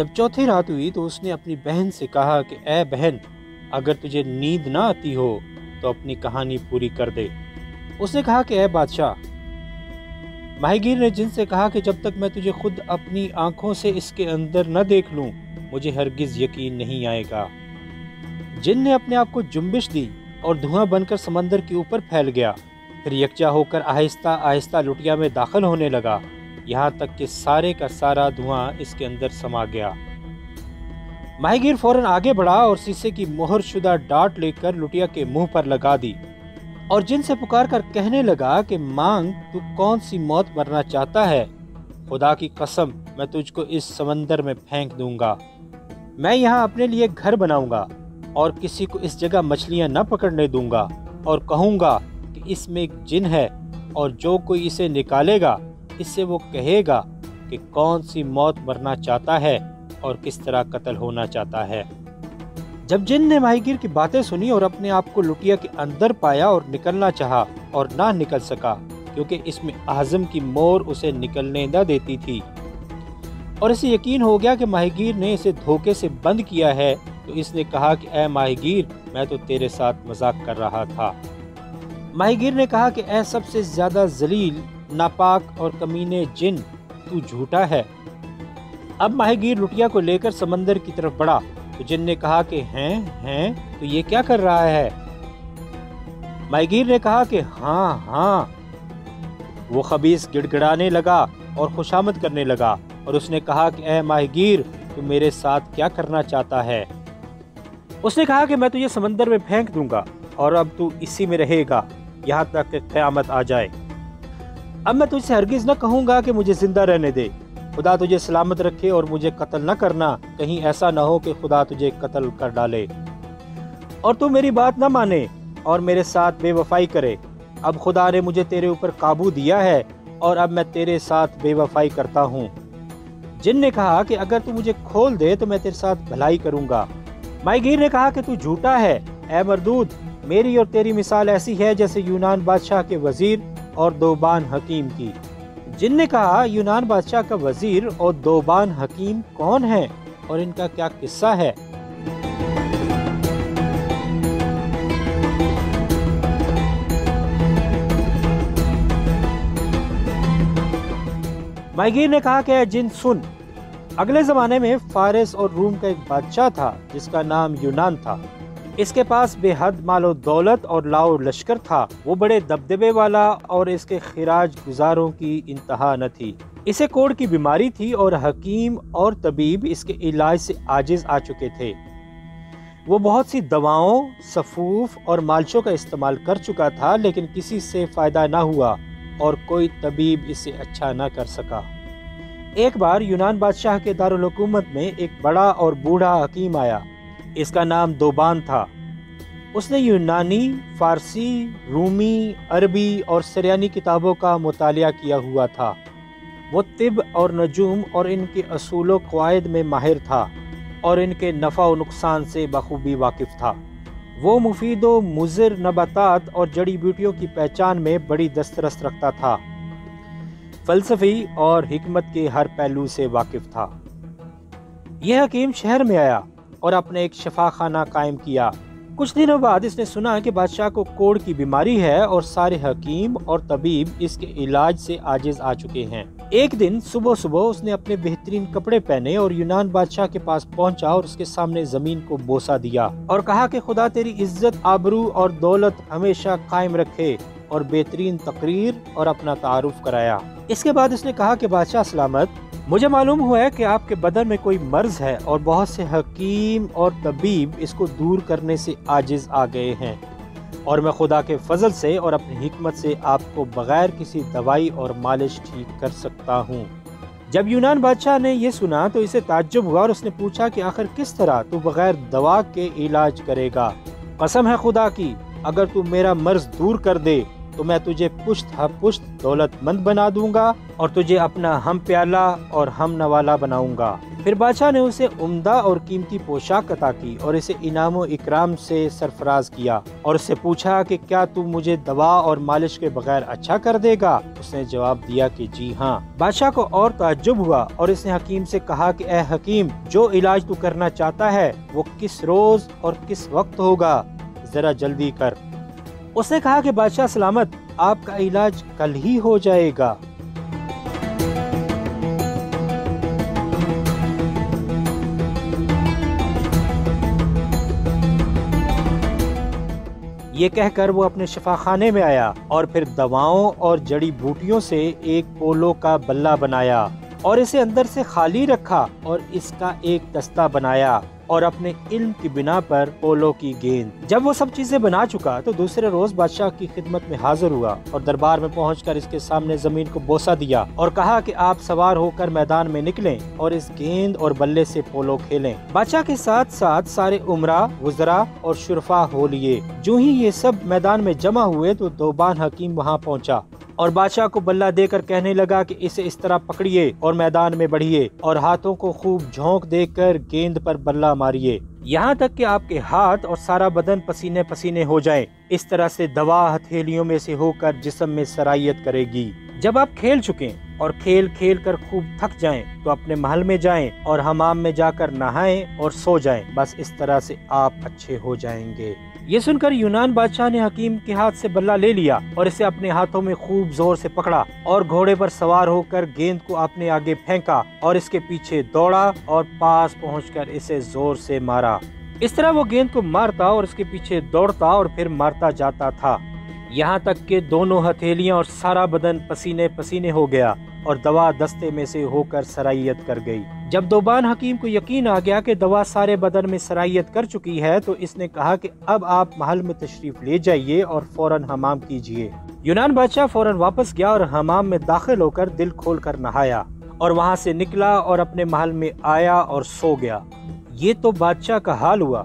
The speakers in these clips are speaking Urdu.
جب چوتھی رات ہوئی تو اس نے اپنی بہن سے کہا کہ اے بہن، اگر تجھے نیند نہ آتی ہو تو اپنی کہانی پوری کر دے۔ اس نے کہا کہ اے بادشاہ، ماہی گیر نے جن سے کہا کہ جب تک میں تجھے خود اپنی آنکھوں سے اس کے اندر نہ دیکھ لوں مجھے ہرگز یقین نہیں آئے گا۔ جن نے اپنے آپ کو جنبش دی اور دھواں بن کر سمندر کے اوپر پھیل گیا، پھر یکجا ہو کر آہستہ آہستہ لٹیا میں داخل ہونے لگا، یہاں تک کہ سارے کا سارا دھواں اس کے اندر سما گیا۔ ماہی گیر فوراً آگے بڑھا اور سیسے کی مہر شدہ ڈاٹ لے کر لٹیا کے منہ پر لگا دی اور جن سے پکار کر کہنے لگا کہ مانگ، تو کون سی موت مرنا چاہتا ہے؟ خدا کی قسم میں تجھ کو اس سمندر میں پھینک دوں گا۔ میں یہاں اپنے لیے گھر بناؤں گا اور کسی کو اس جگہ مچھلیاں نہ پکڑنے دوں گا، اور کہوں گا کہ اس میں ایک جن ہے، اور جو کوئی اسے نکالے گا اس سے وہ کہے گا کہ کون سی موت مرنا چاہتا ہے اور کس طرح قتل ہونا چاہتا ہے۔ جب جن نے ماہی گیر کی باتیں سنی اور اپنے آپ کو لٹیا کے اندر پایا اور نکلنا چاہا اور نہ نکل سکا، کیونکہ اس میں اعظم کی مور اسے نکلنے نہ دیتی تھی، اور اسے یقین ہو گیا کہ ماہی گیر نے اسے دھوکے سے بند کیا ہے، تو اس نے کہا کہ اے ماہی گیر، میں تو تیرے ساتھ مذاق کر رہا تھا۔ ماہی گیر نے کہا کہ اے سب سے زیادہ ذلیل، ناپاک اور کمینے جن، تو جھوٹا ہے۔ اب ماہی گیر لٹیا کو لے کر سمندر کی طرف بڑھا تو جن نے کہا کہ ہیں تو یہ کیا کر رہا ہے؟ ماہی گیر نے کہا کہ ہاں۔ وہ خبیث گڑ گڑانے لگا اور خوشامد کرنے لگا، اور اس نے کہا کہ اے ماہی گیر، تو میرے ساتھ کیا کرنا چاہتا ہے؟ اس نے کہا کہ میں تجھے سمندر میں پھینک دوں گا اور اب تو اسی میں رہے گا یہاں تک کہ قیامت آ جائے۔ اب میں تجھ سے ہرگز نہ کہوں گا کہ مجھے زندہ رہنے دے۔ خدا تجھے سلامت رکھے اور مجھے قتل نہ کرنا، کہیں ایسا نہ ہو کہ خدا تجھے قتل کر ڈالے اور تو میری بات نہ مانے اور میرے ساتھ بے وفائی کرے۔ اب خدا نے مجھے تیرے اوپر قابو دیا ہے اور اب میں تیرے ساتھ بے وفائی کرتا ہوں۔ جن نے کہا کہ اگر تو مجھے کھول دے تو میں تیرے ساتھ بھلائی کروں گا۔ ماہی گیر نے کہا کہ تو جھوٹا ہے، اے مردود، میری اور تیری مثال ایسی ہے جیسے یونان بادشاہ کے وزیر اور دوبان حکیم کی۔ جن نے کہا یونان بادشاہ کا وزیر اور دوبان حکیم کون ہیں اور ان کا کیا قصہ ہے؟ ماہی گیر نے کہا کہ اے جن سن، اگلے زمانے میں فارس اور روم کا ایک بادشاہ تھا جس کا نام یونان تھا۔ اس کے پاس بے حد مال و دولت اور لاؤ لشکر تھا، وہ بڑے دبدبے والا اور اس کے خراج گزاروں کی انتہا نہ تھی۔ اسے کوڑ کی بیماری تھی اور حکیم اور طبیب اس کے علاج سے عاجز آ چکے تھے۔ وہ بہت سی دواؤں، سفوف اور مالشوں کا استعمال کر چکا تھا، لیکن کسی سے فائدہ نہ ہوا اور کوئی طبیب اسے اچھا نہ کر سکا۔ ایک بار یونان بادشاہ کے دارالحکومت میں ایک بڑا اور بوڑھا حکیم آیا، اس کا نام دوبان تھا۔ اس نے یونانی، فارسی، رومی، عربی اور سریانی کتابوں کا مطالعہ کیا ہوا تھا۔ وہ طب اور نجوم اور ان کے اصول و قواعد میں ماہر تھا اور ان کے نفع و نقصان سے بخوبی واقف تھا۔ وہ مفید و مضر نباتات اور جڑی بوٹیوں کی پہچان میں بڑی دسترس رکھتا تھا، فلسفی اور حکمت کے ہر پہلو سے واقف تھا۔ یہ حکیم شہر میں آیا اور اپنے ایک شفا خانہ قائم کیا۔ کچھ دنوں بعد اس نے سنا کہ بادشاہ کو کوڑ کی بیماری ہے اور سارے حکیم اور طبیب اس کے علاج سے عاجز آ چکے ہیں۔ ایک دن صبح اس نے اپنے بہترین کپڑے پہنے اور یونان بادشاہ کے پاس پہنچا اور اس کے سامنے زمین کو بوسہ دیا اور کہا کہ خدا تیری عزت، آبرو اور دولت ہمیشہ قائم رکھے، اور بہترین تقریر اور اپنا تعارف کرایا۔ اس کے بعد اس نے کہا کہ بادشاہ سلامت، مجھے معلوم ہوا ہے کہ آپ کے بدن میں کوئی مرض ہے اور بہت سے حکیم اور طبیب اس کو دور کرنے سے عاجز آ گئے ہیں، اور میں خدا کے فضل سے اور اپنی حکمت سے آپ کو بغیر کسی دوائی اور مالش ٹھیک کر سکتا ہوں۔ جب یونان بادشاہ نے یہ سنا تو اسے تعجب ہوا اور اس نے پوچھا کہ آخر کس طرح تو بغیر دوا کے علاج کرے گا؟ قسم ہے خدا کی، اگر تو میرا مرض دور کر دے تو تو میں تجھے پشت ہا پشت دولت مند بنا دوں گا اور تجھے اپنا ہم پیالہ اور ہم نوالا بناؤں گا۔ پھر بادشاہ نے اسے عمدہ اور قیمتی پوشاک عطا کی اور اسے انعام و اکرام سے سرفراز کیا اور اس سے پوچھا کہ کیا تو مجھے دوا اور مالش کے بغیر اچھا کر دے گا؟ اس نے جواب دیا کہ جی ہاں۔ بادشاہ کو اور تعجب ہوا اور اس نے حکیم سے کہا کہ اے حکیم، جو علاج تو کرنا چاہتا ہے وہ کس روز اور کس وقت ہوگا؟ ذرا جلدی کر۔ اس نے کہا کہ بادشاہ سلامت، آپ کا علاج کل ہی ہو جائے گا۔ یہ کہہ کر وہ اپنے شفا خانے میں آیا اور پھر دواؤں اور جڑی بوٹیوں سے ایک پولو کا بلہ بنایا اور اسے اندر سے خالی رکھا اور اس کا ایک دستہ بنایا اور اپنے علم کی بنا پر پولو کی گیند۔ جب وہ سب چیزیں بنا چکا تو دوسرے روز بادشاہ کی خدمت میں حاضر ہوا اور دربار میں پہنچ کر اس کے سامنے زمین کو بوسہ دیا اور کہا کہ آپ سوار ہو کر میدان میں نکلیں اور اس گیند اور بلے سے پولو کھیلیں۔ بادشاہ کے ساتھ ساتھ سارے امراء، وزراء اور شرفا ہو لیے۔ جو ہی یہ سب میدان میں جمع ہوئے تو دوبان حکیم وہاں پہنچا اور بادشاہ کو بلہ دے کر کہنے لگا کہ اسے اس طرح پکڑیے اور میدان میں بڑھیے اور ہاتھوں کو خوب جھونک دے کر گیند پر بلہ ماریے یہاں تک کہ آپ کے ہاتھ اور سارا بدن پسینے پسینے ہو جائیں۔ اس طرح سے دوا ہتھیلیوں میں سے ہو کر جسم میں سرائیت کرے گی۔ جب آپ کھیل چکیں اور کھیل کھیل کر خوب تھک جائیں تو اپنے محل میں جائیں اور حمام میں جا کر نہائیں اور سو جائیں، بس اس طرح سے آپ اچھے ہو جائیں گے۔ یہ سن کر یونان بادشاہ نے حکیم کے ہاتھ سے بلہ لے لیا اور اسے اپنے ہاتھوں میں خوب زور سے پکڑا اور گھوڑے پر سوار ہو کر گیند کو اپنے آگے پھینکا اور اس کے پیچھے دوڑا اور پاس پہنچ کر اسے زور سے مارا۔ اس طرح وہ گیند کو مارتا اور اس کے پیچھے دوڑتا اور پھر مارتا جاتا تھا، یہاں تک کہ دونوں ہتھیلیاں اور سارا بدن پسینے پسینے ہو گیا اور دوا دستے میں سے ہو کر سرائیت کر گئی۔ جب دوبان حکیم کو یقین آ گیا کہ دوا سارے بدن میں سرائیت کر چکی ہے تو اس نے کہا کہ اب آپ محل میں تشریف لے جائیے اور فوراً حمام کیجیے۔ یونان بادشاہ فوراً واپس گیا اور حمام میں داخل ہو کر دل کھول کر نہایا اور وہاں سے نکلا اور اپنے محل میں آیا اور سو گیا۔ یہ تو بادشاہ کا حال ہوا،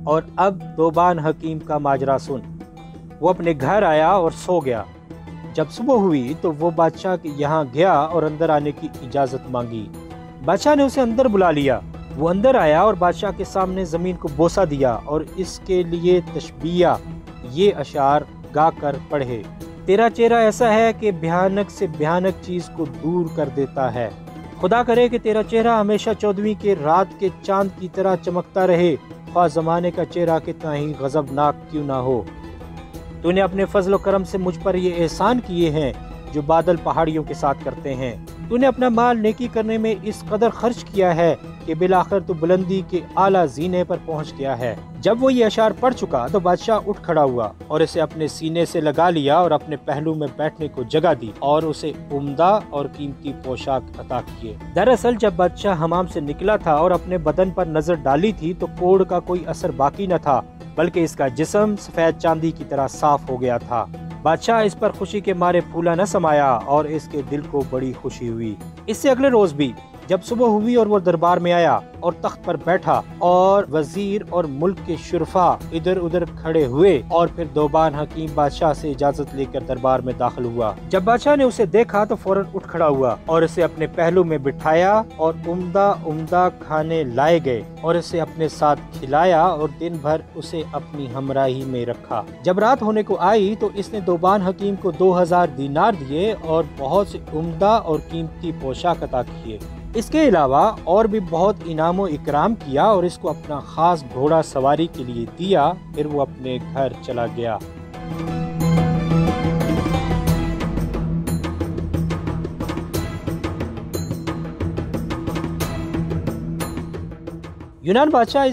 اور اب دوبان حکیم کا ماجرا سن۔ وہ اپنے گھر آیا اور سو گیا۔ جب صبح ہوئی تو وہ بادشاہ کے یہاں گیا اور اندر آنے کی اجازت مانگی۔ بادشاہ نے اسے اندر بلا لیا۔ وہ اندر آیا اور بادشاہ کے سامنے زمین کو بوسہ دیا اور اس کے لیے تشبیہ یہ اشعار گا کر پڑھے۔ تیرا چہرہ ایسا ہے کہ بھیانک سے بھیانک چیز کو دور کر دیتا ہے۔ خدا کرے کہ تیرا چہرہ ہمیشہ 14ویں کے رات کے چاند کی طرح چمکتا رہے، خواہ زمانے کا چہرہ کتنا ہی غضبناک کیوں نہ ہو۔ تو نے اپنے فضل و کرم سے مجھ پر یہ احسان کیے ہیں جو بادل پہاڑیوں کے ساتھ کرتے ہیں۔ تو نے اپنا مال نیکی کرنے میں اس قدر خرچ کیا ہے کہ بالآخر تو بلندی کے اعلیٰ زینے پر پہنچ گیا ہے۔ جب وہ یہ اشعار پڑھ چکا تو بادشاہ اٹھ کھڑا ہوا اور اسے اپنے سینے سے لگا لیا اور اپنے پہلو میں بیٹھنے کو جگہ دی اور اسے عمدہ اور قیمتی پوشاک عطا کیے۔ دراصل جب بادشاہ حمام سے نکلا تھا اور اپنے بدن پر نظر ڈالی تھی تو کوڑ کا کوئی اثر باقی نہ تھا، بلکہ اس کا جسم سفید چاندی کی طرح صاف ہو گیا تھا۔ بادشاہ اس پر خوشی کے مارے پھولا نہ سمایا اور اس کے دل کو بڑی خوشی ہوئی۔ اس سے اگلے روز بھی جب صبح ہوئی اور وہ دربار میں آیا اور تخت پر بیٹھا اور وزیر اور ملک کے شرفا ادھر ادھر کھڑے ہوئے اور پھر دوبان حکیم بادشاہ سے اجازت لے کر دربار میں داخل ہوا۔ جب بادشاہ نے اسے دیکھا تو فوراً اٹھ کھڑا ہوا اور اسے اپنے پہلو میں بٹھایا اور عمدہ کھانے لائے گئے اور اسے اپنے ساتھ کھلایا اور دن بھر اسے اپنی ہمراہی میں رکھا۔ جب رات ہونے کو آئی تو اس نے دوبان حکیم کو 2000 دینار دیے اور بہت سے عمدہ اور قیمتی پوشاک عطا کیے۔ اس کے علاوہ اور بھی بہت انعام و اکرام کیا اور اس کو اپنا خاص گھوڑا سواری کے لیے دیا۔ پھر وہ اپنے گھر چلا گیا۔ یونان بادشاہ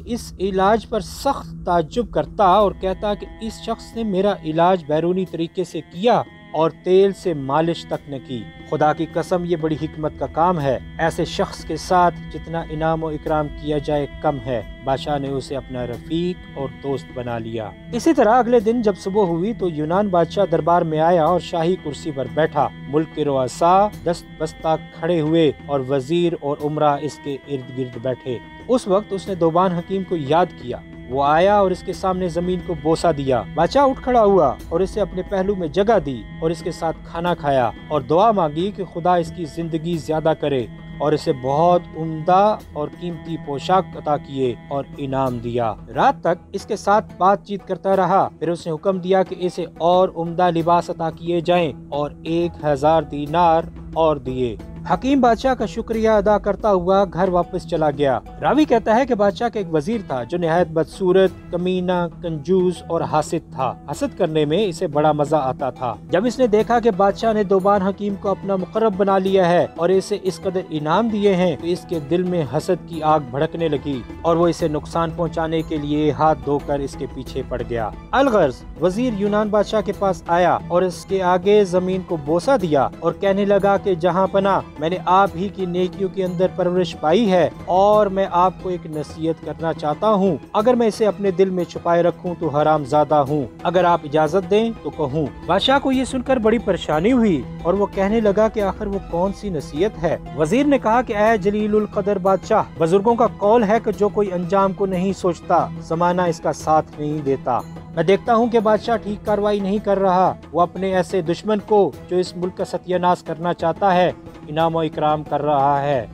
اس علاج پر سخت تعجب کرتا اور کہتا کہ اس شخص نے میرا علاج بیرونی طریقے سے کیا اور تیل سے مالش تک نہ کی۔ خدا کی قسم یہ بڑی حکمت کا کام ہے۔ ایسے شخص کے ساتھ جتنا انعام و اکرام کیا جائے کم ہے۔ بادشاہ نے اسے اپنا رفیق اور دوست بنا لیا۔ اسی طرح اگلے دن جب صبح ہوئی تو یونان بادشاہ دربار میں آیا اور شاہی کرسی پر بیٹھا۔ ملک کے رؤساء دست بستہ کھڑے ہوئے اور وزیر اور امراء اس کے ارد گرد بیٹھے۔ اس وقت اس نے دوبان حکیم کو یاد کیا وہ آیا اور اس کے سامنے زمین کو بوسہ دیا۔ بادشاہ اٹھ کھڑا ہوا اور اسے اپنے پہلو میں جگہ دی اور اس کے ساتھ کھانا کھایا اور دعا مانگی کہ خدا اس کی زندگی زیادہ کرے اور اسے بہت عمدہ اور قیمتی پوشاک عطا کیے اور انعام دیا۔ رات تک اس کے ساتھ بات چیت کرتا رہا، پھر اس نے حکم دیا کہ اسے اور عمدہ لباس عطا کیے جائیں اور 1000 دینار اور دیے۔ حکیم بادشاہ کا شکریہ ادا کرتا ہوا گھر واپس چلا گیا۔ راوی کہتا ہے کہ بادشاہ کا ایک وزیر تھا جو نہایت بدصورت، کمینہ، کنجوس اور حاسد تھا۔ حسد کرنے میں اسے بڑا مزہ آتا تھا۔ جب اس نے دیکھا کہ بادشاہ نے دوبان حکیم کو اپنا مقرب بنا لیا ہے اور اسے اس قدر انعام دیے ہیں تو اس کے دل میں حسد کی آگ بھڑکنے لگی اور وہ اسے نقصان پہنچانے کے لیے ہاتھ دھو کر اس کے پیچھے پڑ گیا۔ الغرض وزیر یونان بادشاہ کے پاس آیا اور اس کے آگے زمین کو بوسہ دیا اور کہنے لگا کہ جہاں پناہ، میں نے آپ ہی کی نیکیوں کے اندر پرورش پائی ہے اور میں آپ کو ایک نصیحت کرنا چاہتا ہوں۔ اگر میں اسے اپنے دل میں چھپائے رکھوں تو حرام زادہ ہوں، اگر آپ اجازت دیں تو کہوں۔ بادشاہ کو یہ سن کر بڑی پریشانی ہوئی اور وہ کہنے لگا کہ آخر وہ کون سی نصیحت ہے۔ وزیر نے کہا کہ اے جلیل القدر بادشاہ، بزرگوں کا قول ہے کہ جو کوئی انجام کو نہیں سوچتا زمانہ اس کا ساتھ نہیں دیتا۔ میں دیکھتا ہوں کہ بادشاہ ٹھیک کاروائی نہیں کر رہا، وہ اپنے ایسے دشمن کو جو اس ملک کا ستیہ ناش کرنا چاہتا ہے انعام و اکرام کر رہا ہے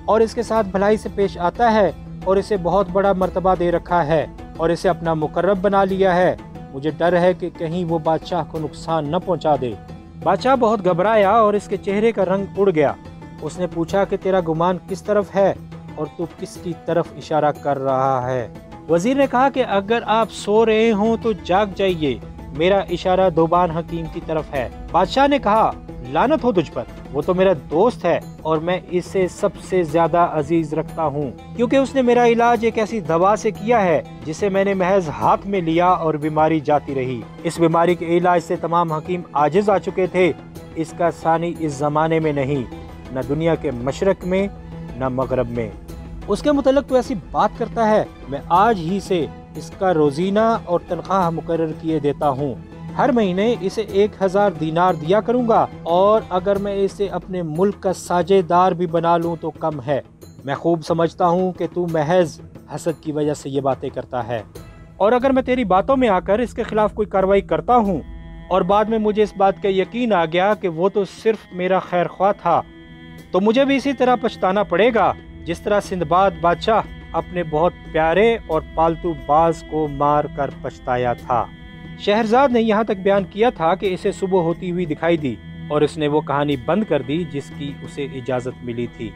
اور اس کے ساتھ بھلائی سے پیش آتا ہے اور اسے بہت بڑا مرتبہ دے رکھا ہے اور اسے اپنا مقرب بنا لیا ہے۔ مجھے ڈر ہے کہ کہیں وہ بادشاہ کو نقصان نہ پہنچا دے۔ بادشاہ بہت گھبرایا اور اس کے چہرے کا رنگ اڑ گیا۔ اس نے پوچھا کہ تیرا گمان کس طرف ہے اور تو کس کی طرف اشارہ کر رہا ہے؟ وزیر نے کہا کہ اگر آپ سو رہے ہوں تو جاگ جائیے، میرا اشارہ دوبان حکیم کی طرف ہے۔ بادشاہ نے کہا لعنت ہو تجھ پر، وہ تو میرا دوست ہے اور میں اسے سب سے زیادہ عزیز رکھتا ہوں کیونکہ اس نے میرا علاج ایک ایسی دوا سے کیا ہے جسے میں نے محض ہاتھ میں لیا اور بیماری جاتی رہی۔ اس بیماری کے علاج سے تمام حکیم عاجز آ چکے تھے، اس کا ثانی اس زمانے میں نہیں، نہ دنیا کے مشرق میں نہ مغرب میں۔ اس کے متعلق تو ایسی بات کرتا ہے، میں آج ہی سے اس کا روزینہ اور تنخواہ مقرر کیے دیتا ہوں۔ ہر مہینے اسے 1000 دینار دیا کروں گا اور اگر میں اسے اپنے ملک کا ساجے دار بھی بنا لوں تو کم ہے۔ میں خوب سمجھتا ہوں کہ تو محض حسد کی وجہ سے یہ باتیں کرتا ہے، اور اگر میں تیری باتوں میں آ کر اس کے خلاف کوئی کارروائی کرتا ہوں اور بعد میں مجھے اس بات کا یقین آ گیا کہ وہ تو صرف میرا خیر خواہ تھا تو مجھے بھی اسی طرح پچھتانا پڑے گا جس طرح سندباد بادشاہ اپنے بہت پیارے اور پالتو باز کو مار کر پچھتایا تھا۔ شہرزاد نے یہاں تک بیان کیا تھا کہ اسے صبح ہوتی ہوئی دکھائی دی اور اس نے وہ کہانی بند کر دی جس کی اسے اجازت ملی تھی۔